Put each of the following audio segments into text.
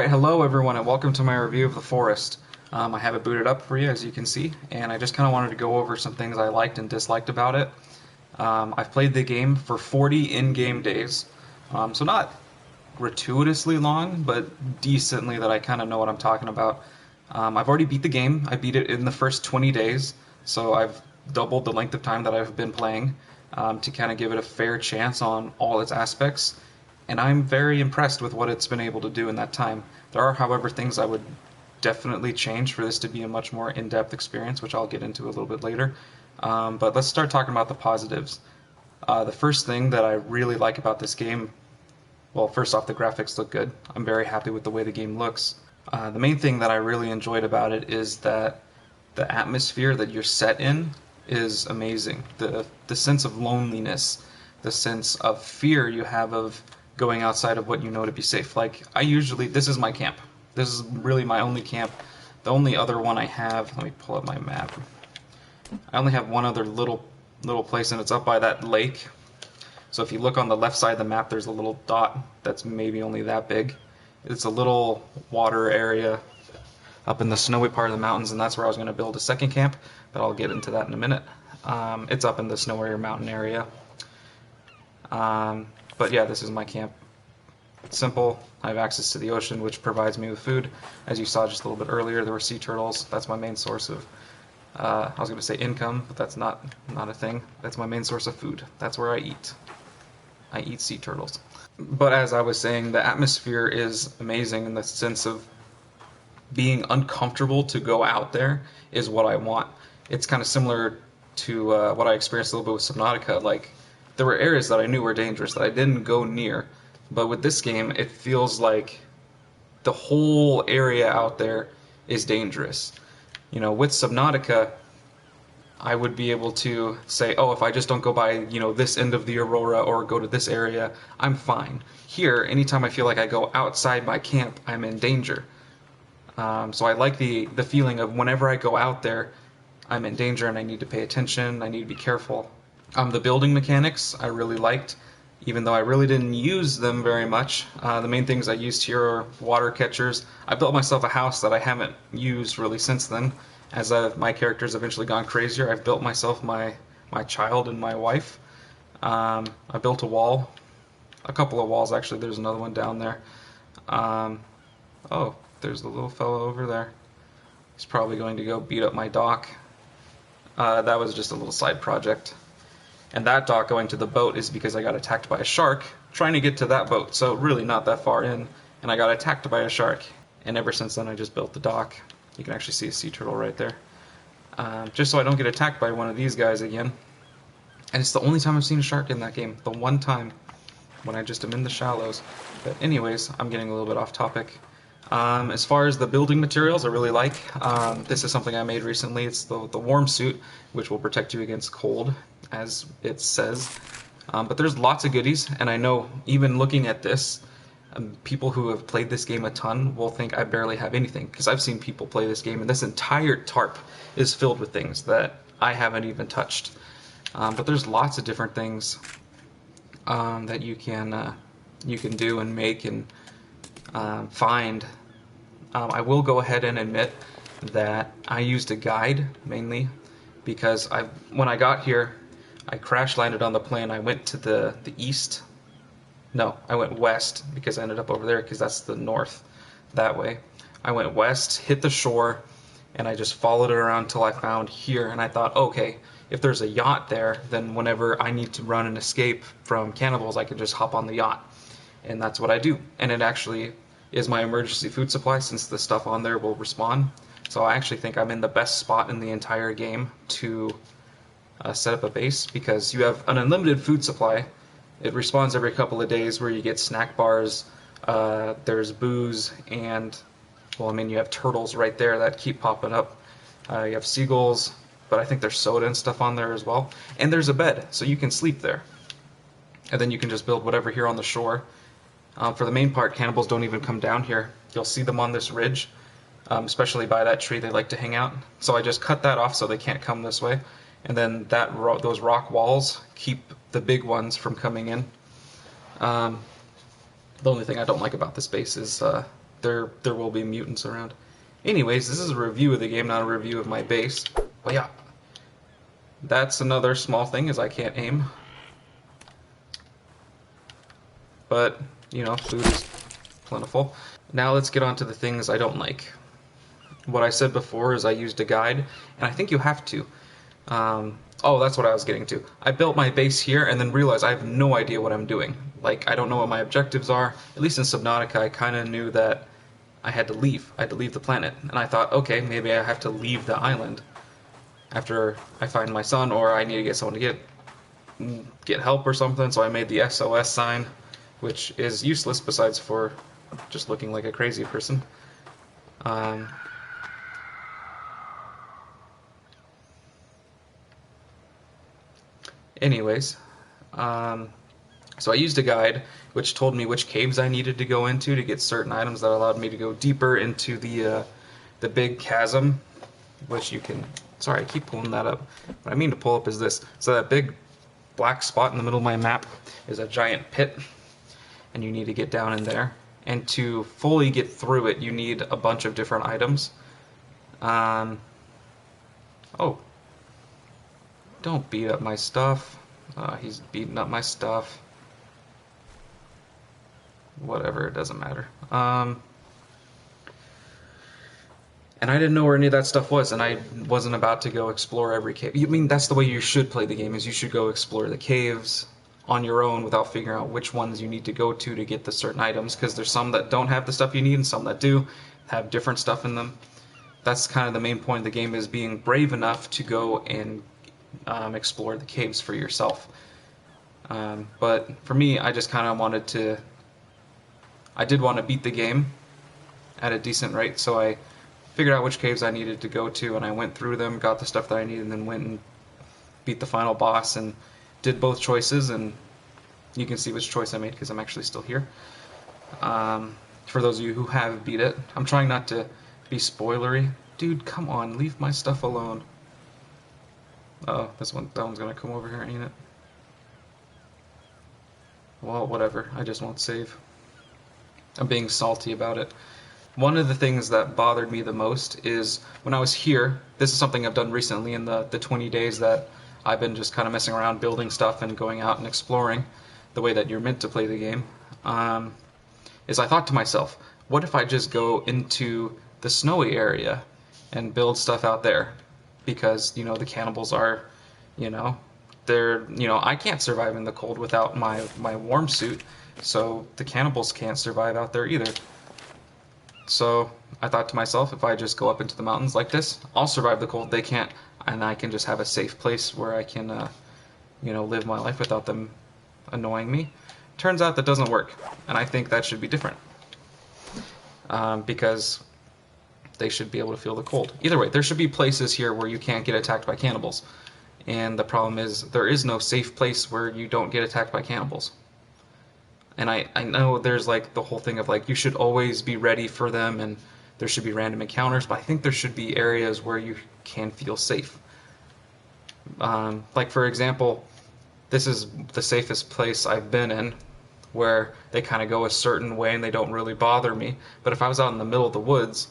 Alright, hello everyone and welcome to my review of The Forest. I have it booted up for you as you can see, and I just kind of wanted to go over some things I liked and disliked about it. I've played the game for 40 in-game days, so not gratuitously long, but decently that I kind of know what I'm talking about. I've already beat the game. I beat it in the first 20 days, so I've doubled the length of time that I've been playing to kind of give it a fair chance on all its aspects. And I'm very impressed with what it's been able to do in that time. There are, however, things I would definitely change for this to be a much more in-depth experience, which I'll get into a little bit later. But let's start talking about the positives. The first thing that I really like about this game, well, first off, the graphics look good. I'm very happy with the way the game looks. The main thing that I really enjoyed about it is that the atmosphere that you're set in is amazing. The sense of loneliness, the sense of fear you have of going outside of what you know to be safe. Like, this is my camp. This is really my only camp. The only other one I have, let me pull up my map. I only have one other little place, and it's up by that lake. So if you look on the left side of the map, there's a little dot that's maybe only that big. It's a little water area up in the snowy part of the mountains, and that's where I was going to build a second camp, but I'll get into that in a minute. It's up in the snowier mountain area. But yeah, this is my camp. It's simple. I have access to the ocean, which provides me with food. As you saw just a little bit earlier, there were sea turtles. That's my main source of, I was going to say income, but that's not a thing. That's my main source of food. That's where I eat. I eat sea turtles. But as I was saying, the atmosphere is amazing in the sense of being uncomfortable to go out there is what I want. It's kind of similar to what I experienced a little bit with Subnautica. Like, there were areas that I knew were dangerous that I didn't go near, but with this game it feels like the whole area out there is dangerous. You know, with Subnautica I would be able to say, oh, if I just don't go by, you know, this end of the Aurora or go to this area, I'm fine. Here, anytime I feel like I go outside my camp, I'm in danger. So I like the feeling of whenever I go out there, I'm in danger and I need to pay attention, I need to be careful. The building mechanics I really liked, even though I really didn't use them very much. The main things I used here are water catchers. I built myself a house that I haven't used really since then. As my character's eventually gone crazier, I've built myself my child and my wife. I built a wall, a couple of walls actually. There's another one down there. Oh, there's the little fellow over there. He's probably going to go beat up my dock. That was just a little side project. And that dock going to the boat is because I got attacked by a shark trying to get to that boat, so really not that far in, and I got attacked by a shark. And ever since then I just built the dock. You can actually see a sea turtle right there. Just so I don't get attacked by one of these guys again. And it's the only time I've seen a shark in that game. The one time when I just am in the shallows. But anyways, I'm getting a little bit off topic. As far as the building materials, I really like. This is something I made recently. It's the warm suit, which will protect you against cold, as it says. But there's lots of goodies, and I know even looking at this, people who have played this game a ton will think I barely have anything, because I've seen people play this game, and this entire tarp is filled with things that I haven't even touched. But there's lots of different things that you can do and make and find. I will go ahead and admit that I used a guide mainly because when I got here, I crash landed on the plane. I went to the east. No, I went west because I ended up over there because that's the north that way. I went west, hit the shore, and I just followed it around till I found here, and I thought, okay, if there's a yacht there, then whenever I need to run and escape from cannibals, I can just hop on the yacht. And that's what I do. And it actually is my emergency food supply, since the stuff on there will respawn. So I actually think I'm in the best spot in the entire game to set up a base, because you have an unlimited food supply. It respawns every couple of days, where you get snack bars, there's booze, and, well, I mean, you have turtles right there that keep popping up. You have seagulls, but I think there's soda and stuff on there as well. And there's a bed, so you can sleep there. And then you can just build whatever here on the shore. For the main part, cannibals don't even come down here. You'll see them on this ridge, especially by that tree they like to hang out. So I just cut that off so they can't come this way. And then those rock walls keep the big ones from coming in. The only thing I don't like about this base is there will be mutants around. Anyways, this is a review of the game, not a review of my base. But yeah, that's another small thing, is I can't aim. But, you know, food is plentiful. Now let's get on to the things I don't like. What I said before is I used a guide, and I think you have to. Oh, that's what I was getting to. I built my base here and then realized I have no idea what I'm doing. Like, I don't know what my objectives are. At least in Subnautica, I kind of knew that I had to leave. I had to leave the planet. And I thought, okay, maybe I have to leave the island after I find my son, or I need to get someone to get help or something. So I made the SOS sign, which is useless besides for just looking like a crazy person. Anyways, so I used a guide which told me which caves I needed to go into to get certain items that allowed me to go deeper into the big chasm, which you can... Sorry, I keep pulling that up. What I mean to pull up is this. So that big black spot in the middle of my map is a giant pit, and you need to get down in there. And to fully get through it, you need a bunch of different items. Oh. Don't beat up my stuff. He's beating up my stuff. Whatever, it doesn't matter. And I didn't know where any of that stuff was, and I wasn't about to go explore every cave. I mean, that's the way you should play the game, is you should go explore the caves on your own without figuring out which ones you need to go to get the certain items, because there's some that don't have the stuff you need, and some that do have different stuff in them. That's kind of the main point of the game, is being brave enough to go and explore the caves for yourself. But for me, I just kind of wanted to... I did want to beat the game at a decent rate, so I figured out which caves I needed to go to, and I went through them, got the stuff that I needed, and then went and beat the final boss, and did both choices, and you can see which choice I made because I'm actually still here. For those of you who have beat it, I'm trying not to be spoilery. Dude, come on, leave my stuff alone. Oh, that one's gonna come over here, ain't it? Well, whatever, I just won't save. I'm being salty about it. One of the things that bothered me the most is when I was here, this is something I've done recently in the 20 days that I've been just kind of messing around, building stuff and going out and exploring the way that you're meant to play the game, is I thought to myself, what if I just go into the snowy area and build stuff out there? Because, you know, the cannibals are, you know, I can't survive in the cold without my warm suit, so the cannibals can't survive out there either. So I thought to myself, if I just go up into the mountains like this, I'll survive the cold, they can't, and I can just have a safe place where I can, live my life without them annoying me. Turns out that doesn't work, and I think that should be different. Because they should be able to feel the cold. Either way, there should be places here where you can't get attacked by cannibals. And the problem is, there is no safe place where you don't get attacked by cannibals. And I know there's like the whole thing of like, you should always be ready for them and there should be random encounters, but I think there should be areas where you can feel safe. Like for example, this is the safest place I've been in, where they kind of go a certain way and they don't really bother me. But if I was out in the middle of the woods,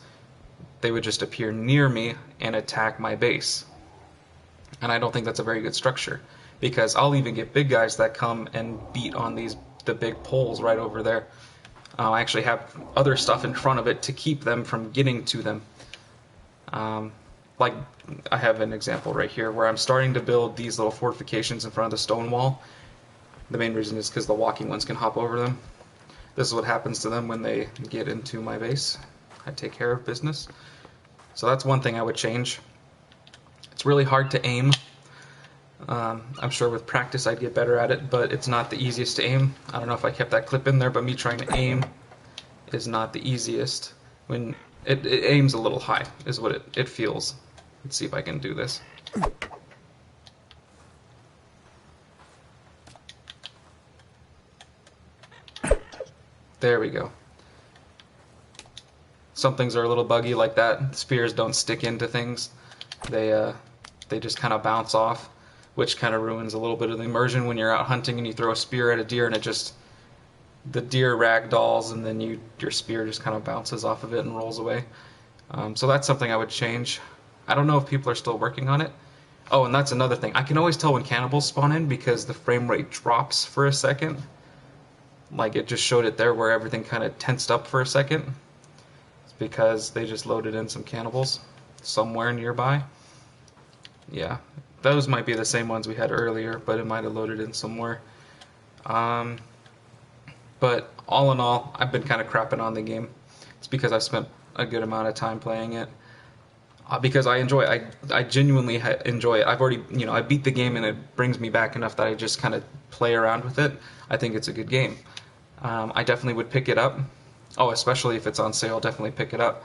they would just appear near me and attack my base. And I don't think that's a very good structure, because I'll even get big guys that come and beat on the big poles right over there. I actually have other stuff in front of it to keep them from getting to them. Like, I have an example right here where I'm starting to build these little fortifications in front of the stone wall. The main reason is because the walking ones can hop over them. This is what happens to them when they get into my base. I take care of business. So that's one thing I would change. It's really hard to aim. I'm sure with practice I'd get better at it, but it's not the easiest to aim. I don't know if I kept that clip in there, but me trying to aim is not the easiest. When it aims a little high, is what it feels. Let's see if I can do this. There we go. Some things are a little buggy like that. Spears don't stick into things. They just kind of bounce off, which kind of ruins a little bit of the immersion when you're out hunting and you throw a spear at a deer and it just the deer ragdolls, and then your spear just kind of bounces off of it and rolls away. So that's something I would change. I don't know if people are still working on it. Oh, and that's another thing. I can always tell when cannibals spawn in because the frame rate drops for a second. Like it just showed it there where everything kind of tensed up for a second. It's because they just loaded in some cannibals somewhere nearby. Yeah, those might be the same ones we had earlier, but it might have loaded in somewhere. But all in all, I've been kind of crapping on the game. It's because I've spent a good amount of time playing it. Because I enjoy it. I genuinely enjoy it. I've already, I beat the game and it brings me back enough that I just kind of play around with it. I think it's a good game. I definitely would pick it up. Oh, especially if it's on sale, definitely pick it up.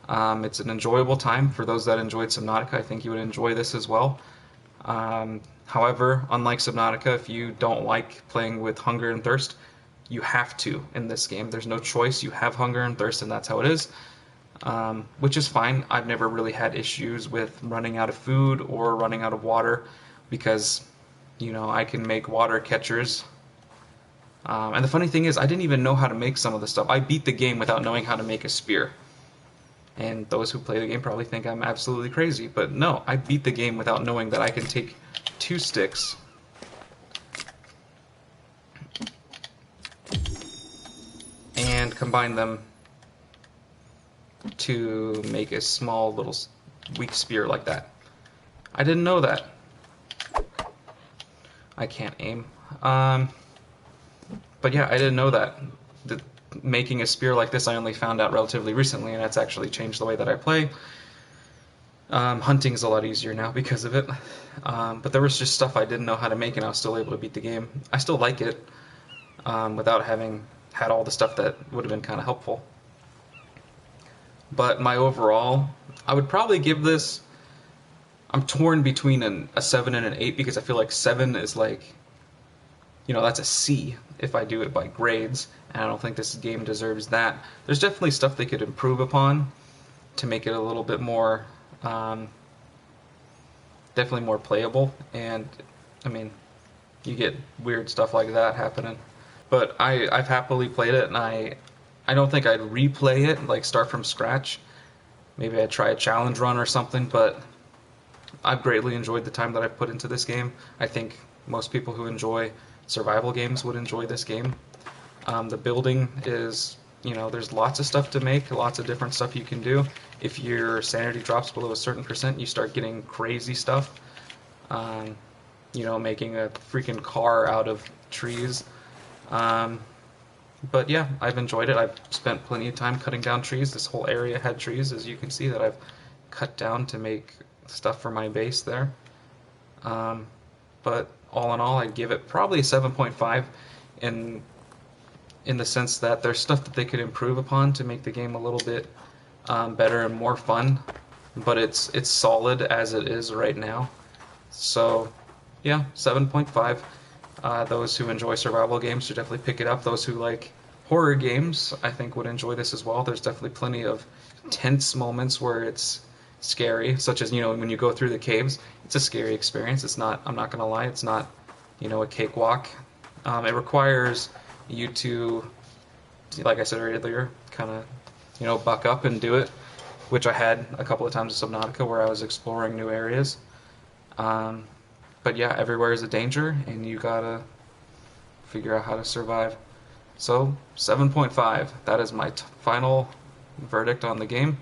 It's an enjoyable time. For those that enjoyed Subnautica, I think you would enjoy this as well. However, unlike Subnautica, if you don't like playing with hunger and thirst, you have to in this game. There's no choice. You have hunger and thirst, and that's how it is. Which is fine. I've never really had issues with running out of food or running out of water because, I can make water catchers. And the funny thing is, I didn't even know how to make some of the stuff. I beat the game without knowing how to make a spear. And those who play the game probably think I'm absolutely crazy. But no, I beat the game without knowing that I can take 2 sticks and combine them to make a small little weak spear like that. I didn't know that. I can't aim. But yeah, I didn't know that. Making a spear like this I only found out relatively recently, and it's actually changed the way that I play. Hunting's a lot easier now because of it. But there was just stuff I didn't know how to make, and I was still able to beat the game. I still like it without having had all the stuff that would have been kind of helpful. But my overall, I would probably give this, I'm torn between a 7 and an 8 because I feel like 7 is like, that's a C if I do it by grades, and I don't think this game deserves that. There's definitely stuff they could improve upon to make it a little bit more, definitely more playable, and, you get weird stuff like that happening. But I've happily played it, and I don't think I'd replay it, like start from scratch. Maybe I'd try a challenge run or something, but I've greatly enjoyed the time that I've put into this game. I think most people who enjoy survival games would enjoy this game. The building is, there's lots of stuff to make, lots of different stuff you can do. If your sanity drops below a certain percent, you start getting crazy stuff. Making a freaking car out of trees. But yeah, I've enjoyed it. I've spent plenty of time cutting down trees. This whole area had trees, as you can see, that I've cut down to make stuff for my base there. But all in all, I'd give it probably a 7.5 in the sense that there's stuff that they could improve upon to make the game a little bit better and more fun. But it's solid as it is right now. So yeah, 7.5. Those who enjoy survival games should definitely pick it up. Those who like horror games, I think, would enjoy this as well. There's definitely plenty of tense moments where it's scary, such as, when you go through the caves. It's a scary experience. It's not, I'm not going to lie, it's not, a cakewalk. It requires you to, like I said earlier, kind of, buck up and do it, which I had a couple of times in Subnautica where I was exploring new areas. But yeah, everywhere is a danger, and you gotta figure out how to survive. So, 7.5. That is my final verdict on the game.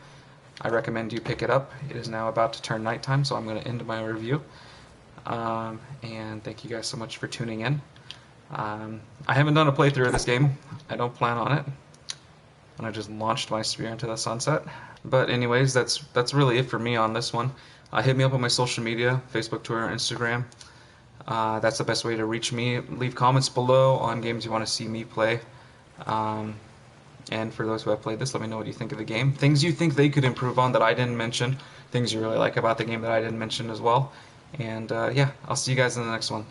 I recommend you pick it up. It is now about to turn nighttime, so I'm going to end my review. And thank you guys so much for tuning in. I haven't done a playthrough of this game. I don't plan on it. And I just launched my spear into the sunset. But anyways, that's really it for me on this one. Hit me up on my social media, Facebook, Twitter, Instagram. That's the best way to reach me. Leave comments below on games you want to see me play. And for those who have played this, let me know what you think of the game. Things you think they could improve on that I didn't mention. Things you really like about the game that I didn't mention as well. And yeah, I'll see you guys in the next one.